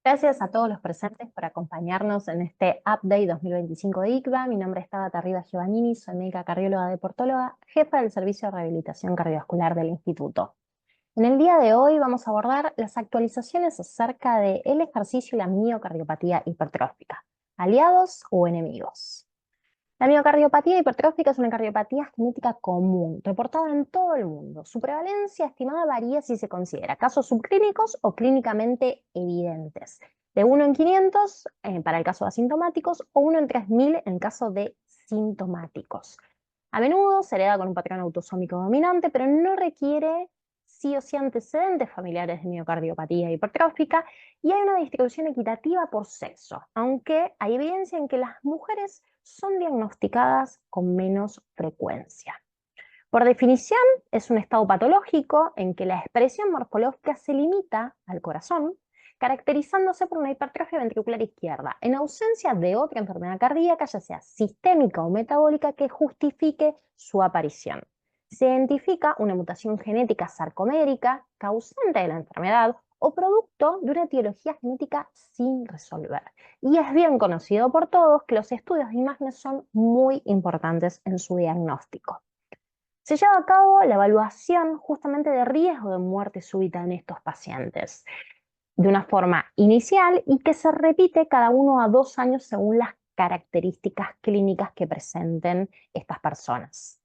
Gracias a todos los presentes por acompañarnos en este Update 2025 de ICVA. Mi nombre es Tabata Rivas Giovannini, soy médica cardióloga deportóloga, jefa del Servicio de Rehabilitación Cardiovascular del Instituto. En el día de hoy vamos a abordar las actualizaciones acerca del ejercicio y la miocardiopatía hipertrófica, aliados o enemigos. La miocardiopatía hipertrófica es una cardiopatía genética común, reportada en todo el mundo. Su prevalencia estimada varía si se considera casos subclínicos o clínicamente evidentes. De 1 en 500 para el caso de asintomáticos o 1 en 3000 en el caso de sintomáticos. A menudo se hereda con un patrón autosómico dominante, pero no requiere sí o sí antecedentes familiares de miocardiopatía hipertrófica y hay una distribución equitativa por sexo, aunque hay evidencia en que las mujeres son diagnosticadas con menos frecuencia. Por definición, es un estado patológico en que la expresión morfológica se limita al corazón, caracterizándose por una hipertrofia ventricular izquierda, en ausencia de otra enfermedad cardíaca, ya sea sistémica o metabólica, que justifique su aparición. Se identifica una mutación genética sarcomérica causante de la enfermedad o producto de una etiología genética sin resolver. Y es bien conocido por todos que los estudios de imágenes son muy importantes en su diagnóstico. Se lleva a cabo la evaluación justamente de riesgo de muerte súbita en estos pacientes, de una forma inicial y que se repite cada 1 a 2 años según las características clínicas que presenten estas personas.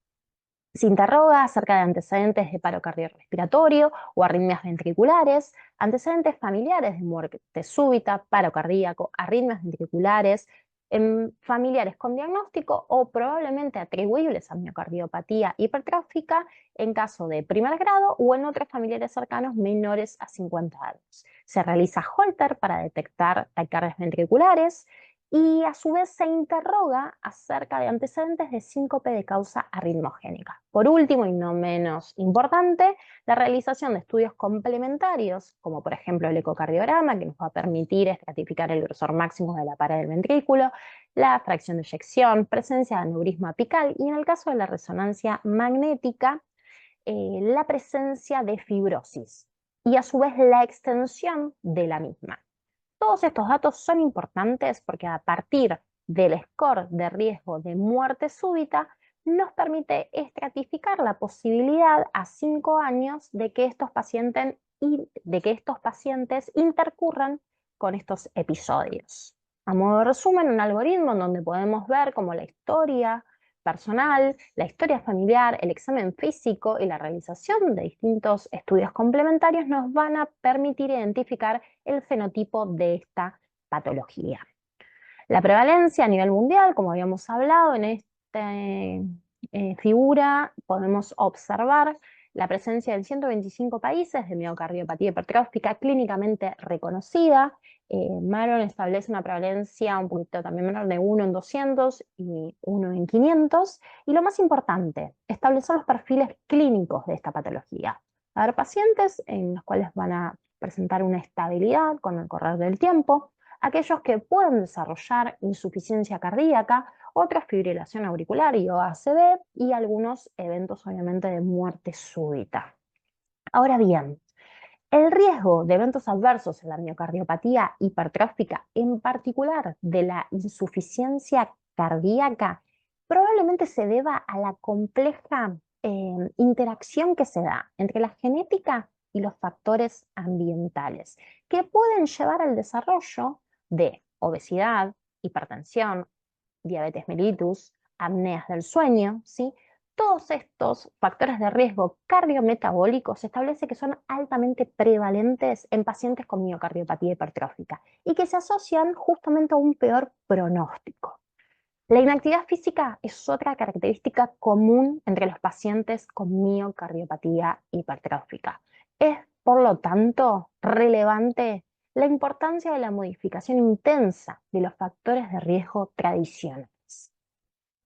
Se interroga acerca de antecedentes de paro cardiorrespiratorio o arritmias ventriculares, antecedentes familiares de muerte súbita, paro cardíaco, arritmias ventriculares, en familiares con diagnóstico o probablemente atribuibles a miocardiopatía hipertrófica en caso de primer grado o en otros familiares cercanos menores a 50 años. Se realiza Holter para detectar taquicardias ventriculares y a su vez se interroga acerca de antecedentes de síncope de causa arritmogénica. Por último, y no menos importante, la realización de estudios complementarios, como por ejemplo el ecocardiograma, que nos va a permitir estratificar el grosor máximo de la pared del ventrículo, la fracción de eyección, presencia de aneurisma apical y en el caso de la resonancia magnética, la presencia de fibrosis y a su vez la extensión de la misma. Todos estos datos son importantes porque a partir del score de riesgo de muerte súbita nos permite estratificar la posibilidad a 5 años de que estos pacientes intercurran con estos episodios. A modo de resumen, un algoritmo en donde podemos ver cómo la historia personal, la historia familiar, el examen físico y la realización de distintos estudios complementarios nos van a permitir identificar el fenotipo de esta patología. La prevalencia a nivel mundial, como habíamos hablado en esta figura, podemos observar la presencia en 125 países de miocardiopatía hipertrófica clínicamente reconocida. Maron establece una prevalencia un poquito también menor de 1 en 200 y 1 en 500. Y lo más importante, establecer los perfiles clínicos de esta patología. Va a haber pacientes en los cuales van a presentar una estabilidad con el correr del tiempo, aquellos que pueden desarrollar insuficiencia cardíaca, otros fibrilación auricular y OACB y algunos eventos obviamente de muerte súbita. Ahora bien, el riesgo de eventos adversos en la miocardiopatía hipertrófica, en particular de la insuficiencia cardíaca, probablemente se deba a la compleja interacción que se da entre la genética y los factores ambientales, que pueden llevar al desarrollo de obesidad, hipertensión, diabetes mellitus, apneas del sueño, ¿sí? Todos estos factores de riesgo cardiometabólicos se establece que son altamente prevalentes en pacientes con miocardiopatía hipertrófica y que se asocian justamente a un peor pronóstico. La inactividad física es otra característica común entre los pacientes con miocardiopatía hipertrófica. Es, por lo tanto, relevante la importancia de la modificación intensa de los factores de riesgo tradicionales.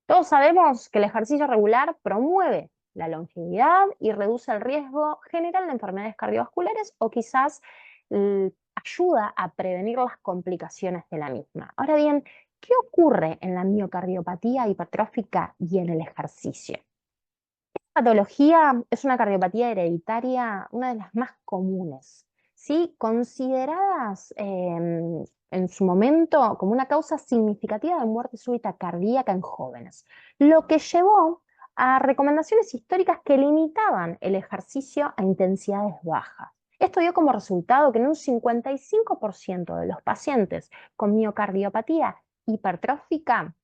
Todos sabemos que el ejercicio regular promueve la longevidad y reduce el riesgo general de enfermedades cardiovasculares o quizás ayuda a prevenir las complicaciones de la misma. Ahora bien, ¿qué ocurre en la miocardiopatía hipertrófica y en el ejercicio? Esta patología es una cardiopatía hereditaria, una de las más comunes. ¿sí? Consideradas en su momento como una causa significativa de muerte súbita cardíaca en jóvenes, lo que llevó a recomendaciones históricas que limitaban el ejercicio a intensidades bajas. Esto dio como resultado que en un 55% de los pacientes con miocardiopatía hipertrófica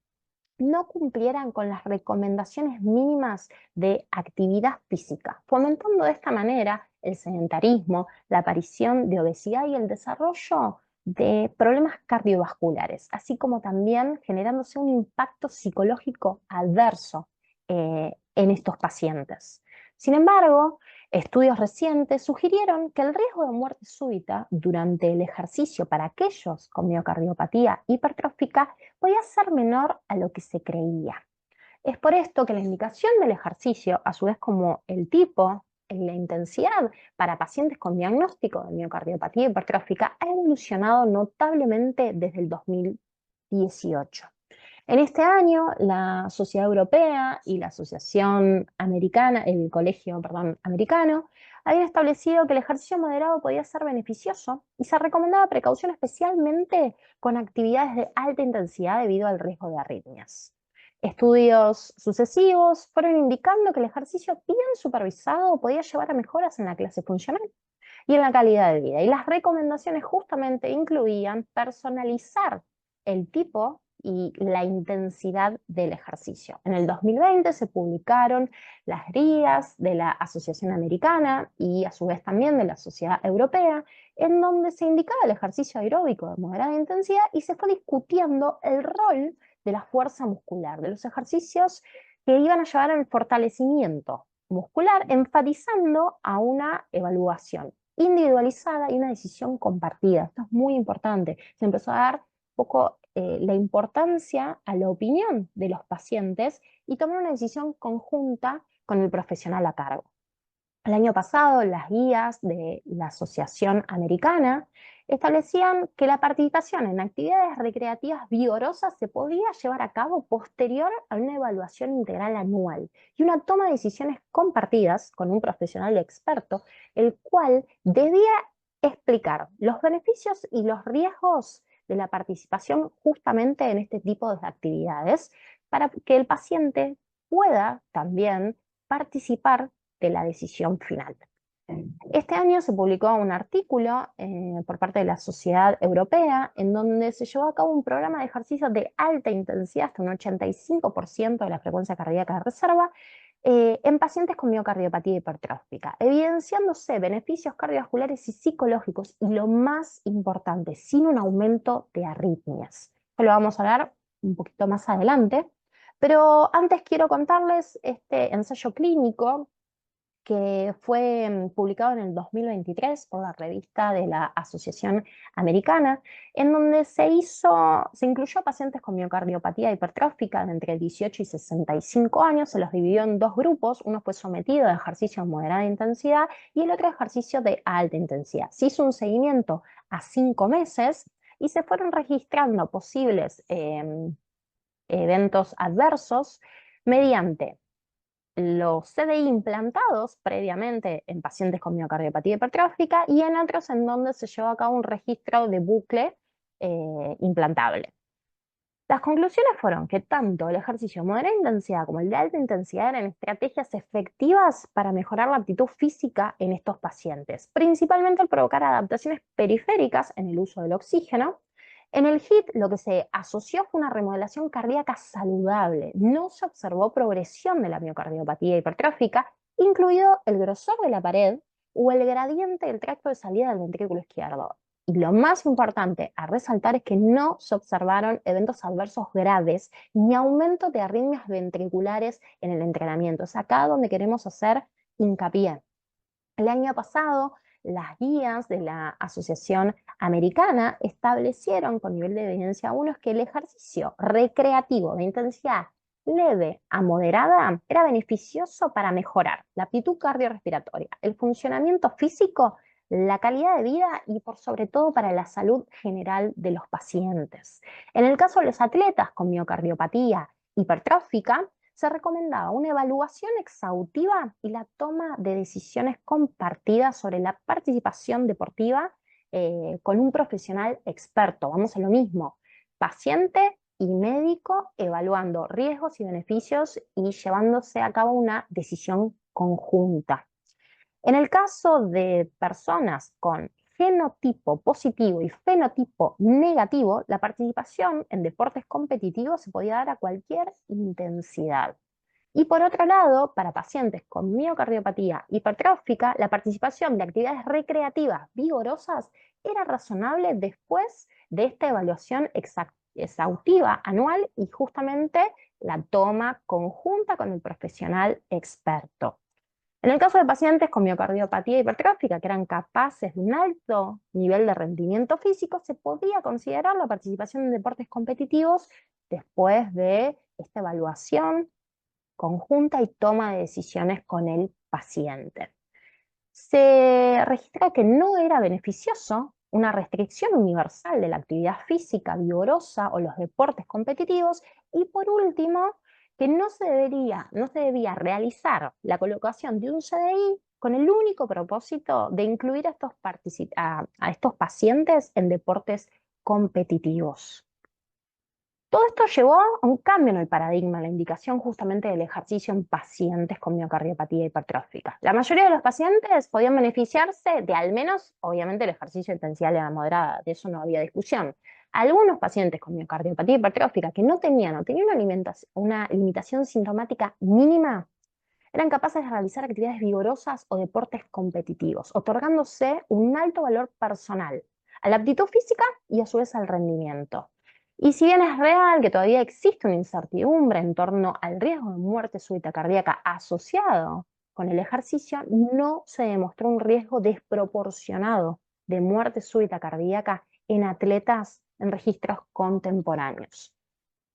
no cumplieran con las recomendaciones mínimas de actividad física, fomentando de esta manera el sedentarismo, la aparición de obesidad y el desarrollo de problemas cardiovasculares, así como también generándose un impacto psicológico adverso en estos pacientes. Sin embargo, estudios recientes sugirieron que el riesgo de muerte súbita durante el ejercicio para aquellos con miocardiopatía hipertrófica podía ser menor a lo que se creía. Es por esto que la indicación del ejercicio, a su vez como el tipo y la intensidad para pacientes con diagnóstico de miocardiopatía hipertrófica, ha evolucionado notablemente desde el 2018. En este año, la Sociedad Europea y la Asociación Americana, el Colegio, perdón, Americano, habían establecido que el ejercicio moderado podía ser beneficioso y se recomendaba precaución especialmente con actividades de alta intensidad debido al riesgo de arritmias. Estudios sucesivos fueron indicando que el ejercicio bien supervisado podía llevar a mejoras en la clase funcional y en la calidad de vida. Y las recomendaciones justamente incluían personalizar el tipo y la intensidad del ejercicio. En el 2020 se publicaron las guías de la Asociación Americana y a su vez también de la Sociedad Europea, en donde se indicaba el ejercicio aeróbico de moderada intensidad y se fue discutiendo el rol de la fuerza muscular, de los ejercicios que iban a llevar al fortalecimiento muscular, enfatizando a una evaluación individualizada y una decisión compartida. Esto es muy importante. Se empezó a dar un poco la importancia a la opinión de los pacientes y tomar una decisión conjunta con el profesional a cargo. El año pasado, las guías de la Asociación Americana establecían que la participación en actividades recreativas vigorosas se podía llevar a cabo posterior a una evaluación integral anual y una toma de decisiones compartidas con un profesional experto, el cual debía explicar los beneficios y los riesgos de la participación justamente en este tipo de actividades para que el paciente pueda también participar de la decisión final. Este año se publicó un artículo por parte de la Sociedad Europea en donde se llevó a cabo un programa de ejercicios de alta intensidad, hasta un 85% de la frecuencia cardíaca de reserva, en pacientes con miocardiopatía hipertrófica, evidenciándose beneficios cardiovasculares y psicológicos y lo más importante, sin un aumento de arritmias. Esto lo vamos a hablar un poquito más adelante, pero antes quiero contarles este ensayo clínico que fue publicado en el 2023 por la revista de la Asociación Americana, en donde se incluyó a pacientes con miocardiopatía hipertrófica de entre 18 y 65 años, se los dividió en dos grupos, uno fue sometido a ejercicio de moderada intensidad y el otro a ejercicio de alta intensidad. Se hizo un seguimiento a 5 meses y se fueron registrando posibles eventos adversos mediante los CDI implantados previamente en pacientes con miocardiopatía hipertrófica y en otros en donde se llevó a cabo un registro de bucle implantable. Las conclusiones fueron que tanto el ejercicio de moderada intensidad como el de alta intensidad eran estrategias efectivas para mejorar la aptitud física en estos pacientes, principalmente al provocar adaptaciones periféricas en el uso del oxígeno. En el HIIT lo que se asoció fue una remodelación cardíaca saludable. No se observó progresión de la miocardiopatía hipertrófica, incluido el grosor de la pared o el gradiente del tracto de salida del ventrículo izquierdo. Y lo más importante a resaltar es que no se observaron eventos adversos graves ni aumento de arritmias ventriculares en el entrenamiento. Es acá donde queremos hacer hincapié. El año pasado, las guías de la Asociación Americana establecieron con nivel de evidencia 1 que el ejercicio recreativo de intensidad leve a moderada era beneficioso para mejorar la aptitud cardiorrespiratoria, el funcionamiento físico, la calidad de vida y por sobre todo para la salud general de los pacientes. En el caso de los atletas con miocardiopatía hipertrófica, se recomendaba una evaluación exhaustiva y la toma de decisiones compartidas sobre la participación deportiva con un profesional experto. Vamos a lo mismo, paciente y médico evaluando riesgos y beneficios y llevándose a cabo una decisión conjunta. En el caso de personas con genotipo positivo y fenotipo negativo, la participación en deportes competitivos se podía dar a cualquier intensidad. Y por otro lado, para pacientes con miocardiopatía hipertrófica, la participación de actividades recreativas vigorosas era razonable después de esta evaluación exhaustiva anual y justamente la toma conjunta con el profesional experto. En el caso de pacientes con miocardiopatía hipertrófica que eran capaces de un alto nivel de rendimiento físico, se podía considerar la participación en deportes competitivos después de esta evaluación conjunta y toma de decisiones con el paciente. Se registra que no era beneficioso una restricción universal de la actividad física vigorosa o los deportes competitivos y por último, que no se debía realizar la colocación de un CDI con el único propósito de incluir a estos pacientes en deportes competitivos. Todo esto llevó a un cambio en el paradigma, en la indicación justamente del ejercicio en pacientes con miocardiopatía hipertrófica. La mayoría de los pacientes podían beneficiarse de al menos, obviamente, el ejercicio de intensidad leve a moderada, de eso no había discusión. Algunos pacientes con miocardiopatía hipertrófica que no tenían una limitación sintomática mínima, eran capaces de realizar actividades vigorosas o deportes competitivos, otorgándose un alto valor personal a la aptitud física y a su vez al rendimiento. Y si bien es real que todavía existe una incertidumbre en torno al riesgo de muerte súbita cardíaca asociado con el ejercicio, no se demostró un riesgo desproporcionado de muerte súbita cardíaca en atletas en registros contemporáneos.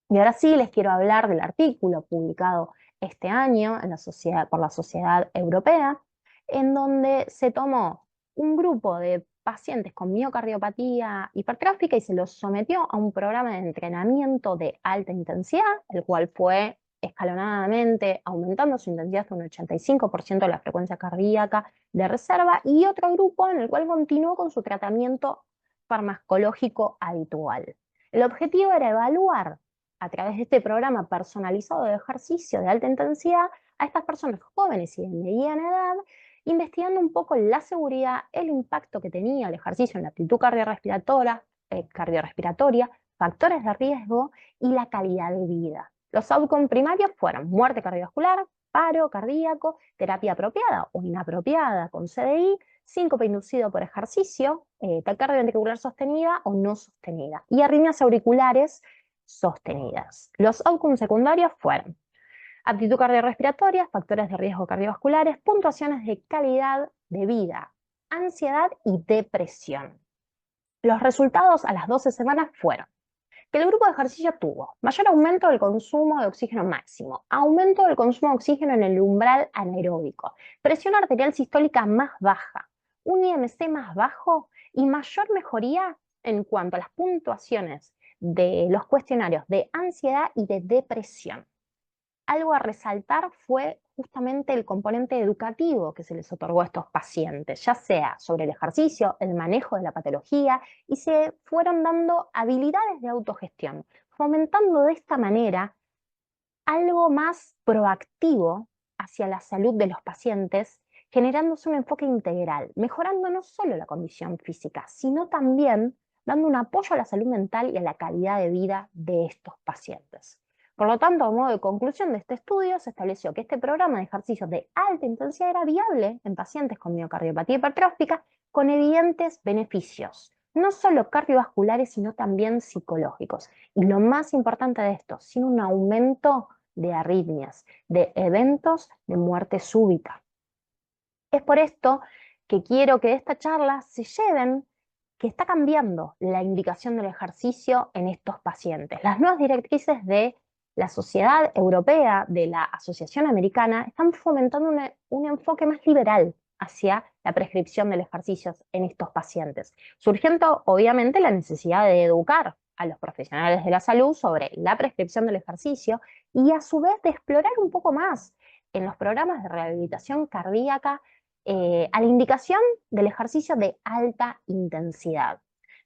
Y ahora sí les quiero hablar del artículo publicado este año por la Sociedad Europea, en donde se tomó un grupo de pacientes con miocardiopatía hipertrófica y se los sometió a un programa de entrenamiento de alta intensidad, el cual fue escalonadamente aumentando su intensidad hasta un 85% de la frecuencia cardíaca de reserva, y otro grupo en el cual continuó con su tratamiento farmacológico habitual. El objetivo era evaluar a través de este programa personalizado de ejercicio de alta intensidad a estas personas jóvenes y de mediana edad, investigando un poco la seguridad, el impacto que tenía el ejercicio en la actitud cardiorrespiratoria, factores de riesgo y la calidad de vida. Los outcomes primarios fueron muerte cardiovascular, paro cardíaco, terapia apropiada o inapropiada con CDI, síncope inducido por ejercicio, taquicardia ventricular sostenida o no sostenida, y arritmias auriculares sostenidas. Los outcomes secundarios fueron aptitud cardiorrespiratoria, factores de riesgo cardiovasculares, puntuaciones de calidad de vida, ansiedad y depresión. Los resultados a las 12 semanas fueron que el grupo de ejercicio tuvo mayor aumento del consumo de oxígeno máximo, aumento del consumo de oxígeno en el umbral anaeróbico, presión arterial sistólica más baja, un IMC más bajo y mayor mejoría en cuanto a las puntuaciones de los cuestionarios de ansiedad y de depresión. Algo a resaltar fue justamente el componente educativo que se les otorgó a estos pacientes, ya sea sobre el ejercicio, el manejo de la patología, y se fueron dando habilidades de autogestión, fomentando de esta manera algo más proactivo hacia la salud de los pacientes, generándose un enfoque integral, mejorando no solo la condición física, sino también dando un apoyo a la salud mental y a la calidad de vida de estos pacientes. Por lo tanto, a modo de conclusión de este estudio, se estableció que este programa de ejercicios de alta intensidad era viable en pacientes con miocardiopatía hipertrófica con evidentes beneficios, no solo cardiovasculares, sino también psicológicos. Y lo más importante de esto, sin un aumento de arritmias, de eventos de muerte súbita. Es por esto que quiero que de esta charla se lleven que está cambiando la indicación del ejercicio en estos pacientes. Las nuevas directrices de la Sociedad Europea, de la Asociación Americana, están fomentando un enfoque más liberal hacia la prescripción del ejercicio en estos pacientes, surgiendo obviamente la necesidad de educar a los profesionales de la salud sobre la prescripción del ejercicio y a su vez de explorar un poco más en los programas de rehabilitación cardíaca a la indicación del ejercicio de alta intensidad.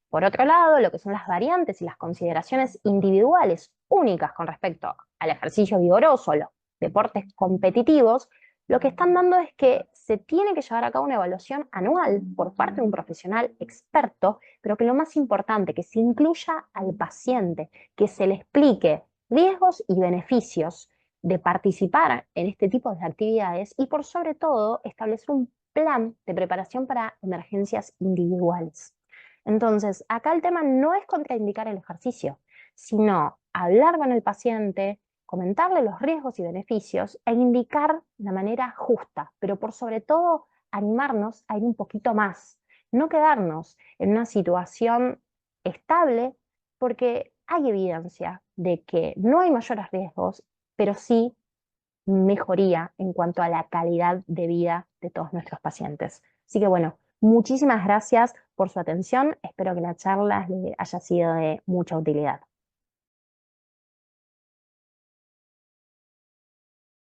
Por otro lado, lo que son las variantes y las consideraciones individuales únicas con respecto al ejercicio vigoroso, los deportes competitivos, lo que están dando es que se tiene que llevar a cabo una evaluación anual por parte de un profesional experto, pero que lo más importante, que se incluya al paciente, que se le explique riesgos y beneficios de participar en este tipo de actividades y por sobre todo establecer un plan de preparación para emergencias individuales. Entonces, acá el tema no es contraindicar el ejercicio, sino hablar con el paciente, comentarle los riesgos y beneficios e indicar la manera justa, pero por sobre todo animarnos a ir un poquito más, no quedarnos en una situación estable, porque hay evidencia de que no hay mayores riesgos, pero sí mejoría en cuanto a la calidad de vida de todos nuestros pacientes. Así que bueno, muchísimas gracias por su atención. Espero que la charla les haya sido de mucha utilidad.